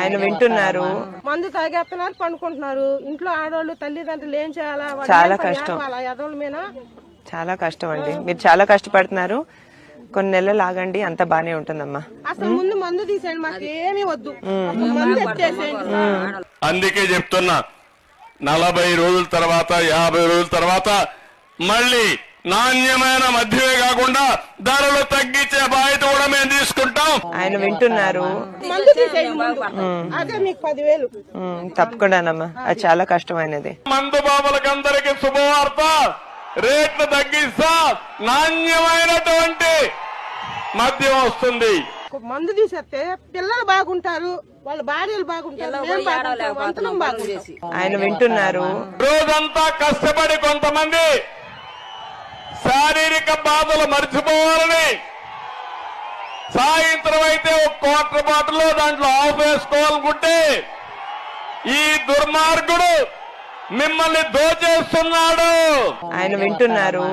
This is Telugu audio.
ఆయన వింటున్నారు. మందు తాగేస్తున్నారు, పండుకుంటున్నారు. ఇంట్లో ఆడవాళ్ళు తల్లిదండ్రులు ఏం చేయాలా? చాలా కష్టం, ఎదవల మీద చాలా కష్టం అండి. మీరు చాలా కష్టపడుతున్నారు. కొన్ని నెలలు ఆగండి, అంత బానే ఉంటుందమ్మా. అసలు ముందు మందు తీసేయండి, మాకు ఏమీ వద్దు, మందు ఎత్తేసేయండి. అందుకే చెప్తున్నా, 40 రోజుల తర్వాత 50 రోజుల తర్వాత మళ్ళీ నాణ్యమైన మద్యమే కాకుండా ధరలు తగ్గించే బాధ్యత కూడా మేము తీసుకుంటాం. ఆయన వింటున్నారు. మందు తీసేయండి ముందు. అదే మీకు 10,000. తప్పకుండానమ్మా, అది చాలా కష్టమైనది. మందు బాబులకు అందరికి శుభవార్త, రేట్లు తగ్గిస్తా నాణ్యమైనటువంటి మద్యం వస్తుంది. మందు తీసేస్తే పిల్లలు బాగుంటారు, వాళ్ళ భార్యలు బాగుంటారు, మేము బాగుంటాం, అంతరం బాగుంటాం. ఆయన వింటున్నారు. రోజంతా కష్టపడి కొంతమంది శారీరక బాధలు మర్చిపోవాలని సాయంత్రం అయితే ఒక క్వార్టర్ బాటిల్ దాంట్లో ఆఫ్ వేసుకోవాలనుకుంటే ఈ దుర్మార్గుడు మిమ్మల్ని దోచేస్తున్నాడు. ఆయన వింటున్నారు.